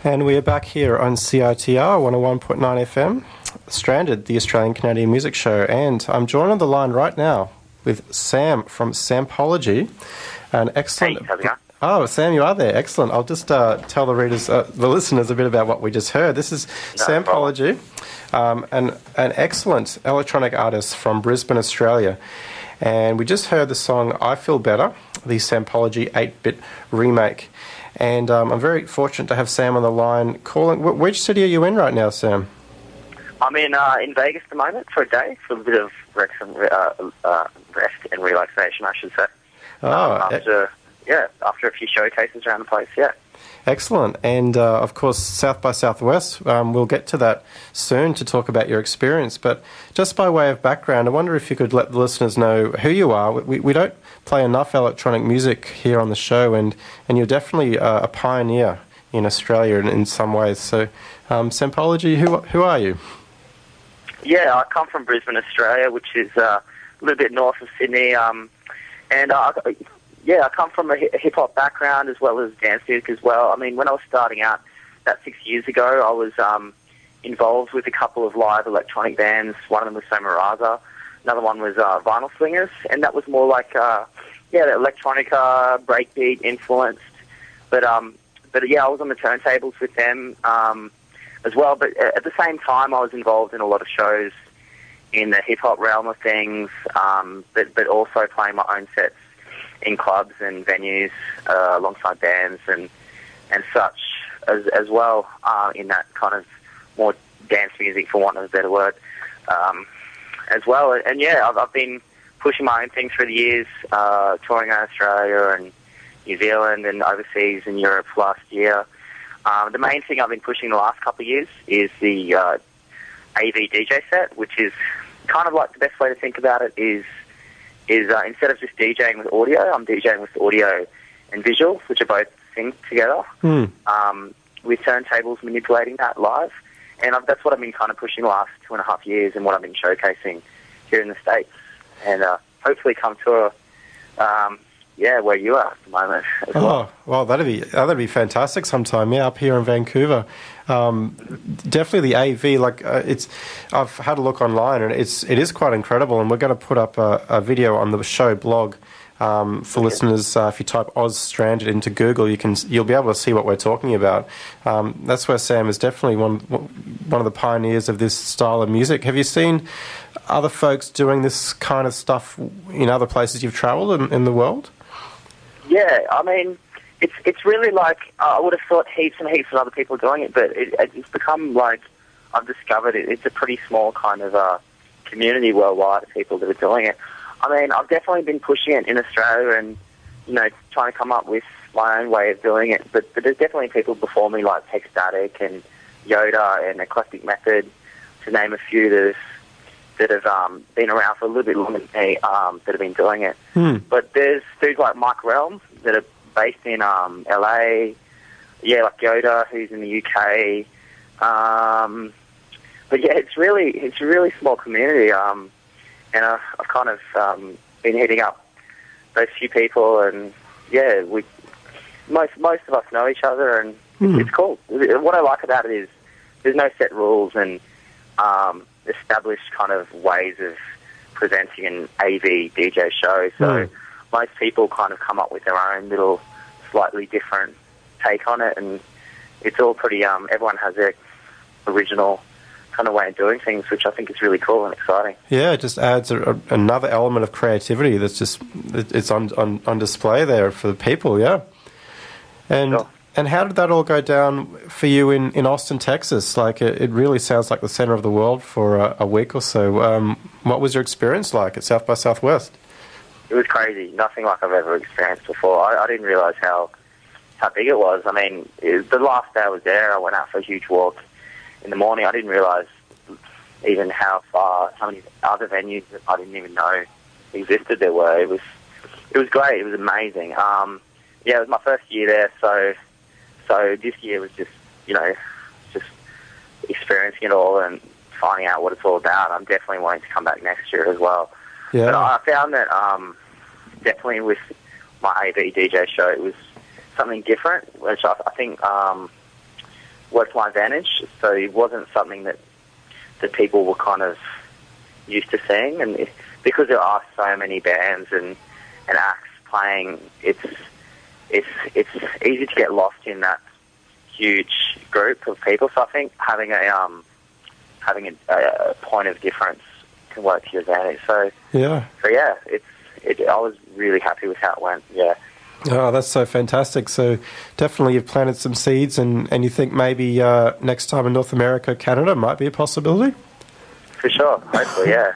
And we are back here on CiTR 101.9 FM, Stranded, the Australian Canadian Music Show. And I'm joined on the line right now with Sam from Sampology. An excellent. Hey, how's it going? Oh, Sam, you are there. Excellent. I'll just tell the readers, the listeners, a bit about what we just heard. This is Sampology, an excellent electronic artist from Brisbane, Australia. And we just heard the song I Feel Better, the Sampology 8-bit remake. And I'm very fortunate to have Sam on the line calling. Which city are you in right now, Sam? I'm in Vegas at the moment for a day, for a bit of rest and relaxation, I should say. After a few showcases around the place, yeah. Excellent. And, of course, South by Southwest, we'll get to that soon to talk about your experience. But just by way of background, I wonder if you could let the listeners know who you are. We don't play enough electronic music here on the show, and you're definitely a pioneer in Australia in some ways. So, Sampology, who are you? Yeah, I come from Brisbane, Australia, which is a little bit north of Sydney. I come from a hip-hop background as well as dance music as well. I mean, when I was starting out about 6 years ago, I was involved with a couple of live electronic bands. One of them was Sampology, another one was Vinyl Slingers, and that was more like, electronica, breakbeat influenced. But I was on the turntables with them as well. But at the same time, I was involved in a lot of shows in the hip-hop realm of things, but also playing my own sets in clubs and venues alongside bands and such as well, in that kind of more dance music, for want of a better word, as well. And yeah, I've been pushing my own thing through the years, touring around Australia and New Zealand and overseas in Europe last year. The main thing I've been pushing the last couple of years is the AV DJ set, which is kind of like, the best way to think about it is instead of just DJing with audio, I'm DJing with audio and visuals, which are both synced together, with turntables manipulating that live. And that's what I've been kind of pushing the last 2.5 years and what I've been showcasing here in the States. And hopefully come to where you are at the moment as well. Well, that'd be fantastic sometime, up here in Vancouver. Definitely the AV, I've had a look online and it is quite incredible, and we're going to put up a video on the show blog for listeners. If you type Oz Stranded into Google, you'll be able to see what we're talking about. That's where Sam is definitely one of the pioneers of this style of music. Have you seen other folks doing this kind of stuff in other places you've travelled in the world? Yeah, I mean, it's really like, I would have thought heaps and heaps of other people doing it, but it's become like, I've discovered it's a pretty small kind of community worldwide of people that are doing it. I mean, I've definitely been pushing it in Australia and, trying to come up with my own way of doing it, but there's definitely people before me like Static and Yoda and Eclectic Method, to name a few that have been around for a little bit longer than me, that have been doing it. But there's dudes like Mike Realm that are based in LA, like Yoda, who's in the UK. But yeah, it's a really small community, and I've kind of been hitting up those few people, and yeah, most of us know each other, and it's cool. What I like about it is there's no set rules and established kind of ways of presenting an AV DJ show. So most people kind of come up with their own little slightly different take on it, and it's all pretty, everyone has their original kind of way of doing things, which I think is really cool and exciting. Yeah, it just adds another element of creativity that's just, it's on display there for the people, yeah. And sure. And how did that all go down for you in Austin, Texas? Like, it really sounds like the center of the world for a week or so. What was your experience like at South by Southwest? It was crazy. Nothing like I've ever experienced before. I didn't realize how big it was. I mean, the last day I was there, I went out for a huge walk in the morning. I didn't realize even how many other venues that I didn't even know existed there were. It was great. It was amazing. It was my first year there, so this year was just experiencing it all and finding out what it's all about. I'm definitely wanting to come back next year as well. Yeah. But I found that definitely with my AV DJ show, it was something different, which I think worked to my advantage. So it wasn't something that people were kind of used to seeing, and because there are so many bands and acts playing, it's easy to get lost in that huge group of people. So I think having a point of difference can work to your advantage. So yeah, I was really happy with how it went. Yeah. Oh, that's so fantastic. So definitely you've planted some seeds, and you think maybe next time in North America, Canada might be a possibility? For sure. Hopefully, yeah.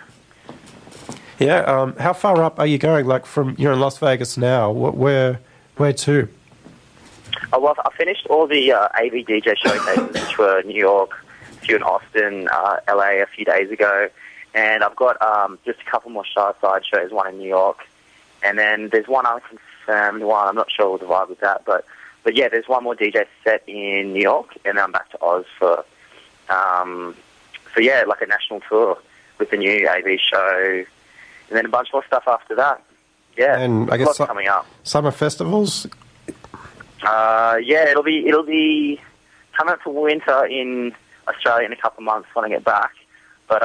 Yeah. How far up are you going? Like you're in Las Vegas now. Where to? Oh, well, I finished all the AV DJ showcases, which were New York, a few in Austin, LA a few days ago. And I've got just a couple more side shows, one in New York. And then there's one unconfirmed one. I'm not sure what the vibe with that. But yeah, there's one more DJ set in New York. And then I'm back to Oz for yeah, like a national tour with the new AV show. And then a bunch more stuff after that. Yeah, and I guess lots coming up. Summer festivals? Yeah, it'll be coming up for winter in Australia in a couple of months when I get back. But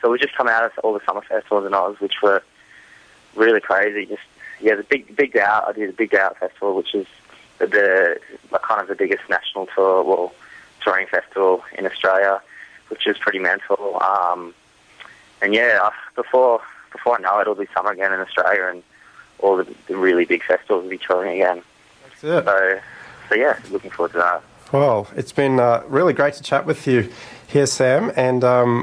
so we just come out of all the summer festivals in Oz, which were really crazy. The Big Day Out. I did the Big Day Out festival, which is the kind of the biggest national touring festival in Australia, which is pretty mental. And yeah, before I know it, it'll be summer again in Australia, and all the really big festivals will be touring again. That's it. So yeah, looking forward to that. Well, it's been really great to chat with you here, Sam. And I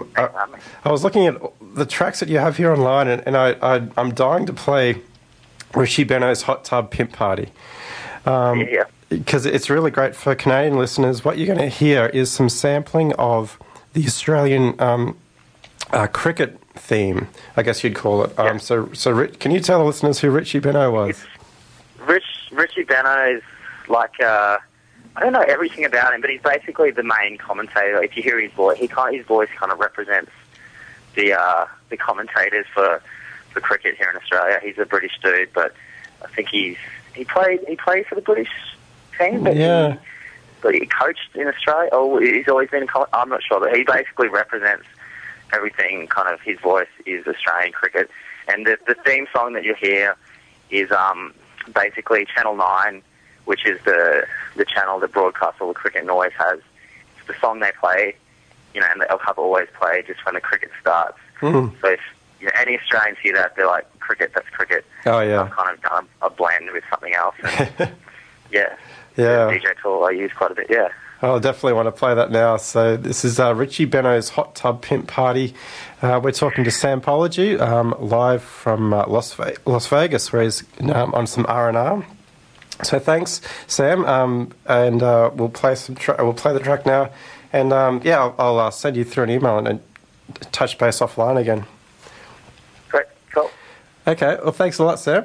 was looking at the tracks that you have here online, and I'm dying to play Richie Benaud's Hot Tub Pimp Party. Yeah. Because it's really great for Canadian listeners. What you're going to hear is some sampling of the Australian cricket theme, I guess you'd call it. Yeah. So can you tell the listeners who Richie Benaud was? Richie Benaud is like, I don't know everything about him, but he's basically the main commentator. If you hear his voice, his voice kind of represents the commentators for cricket here in Australia. He's a British dude, but I think he played for the British team, but yeah. He coached in Australia. Oh, he's always been I'm not sure, but he basically represents everything. Kind of his voice is Australian cricket, and the theme song that you hear is basically Channel 9, which is the channel that broadcasts all the cricket and always has. It's the song they play, and they'll have always played just when the cricket starts. Mm. So if any Australians hear that, they're like, cricket, that's cricket. Oh, yeah. I've kind of done a blend with something else. And yeah. Yeah. The DJ tool I use quite a bit, yeah. I'll definitely want to play that now. So this is Richie Benaud's Hot Tub Pimp Party. We're talking to Sampology live from Las Vegas, where he's on some R&R. So thanks, Sam, and we'll play the track now, and I'll send you through an email and touch base offline again. Great, cool. Okay, well, thanks a lot, Sam.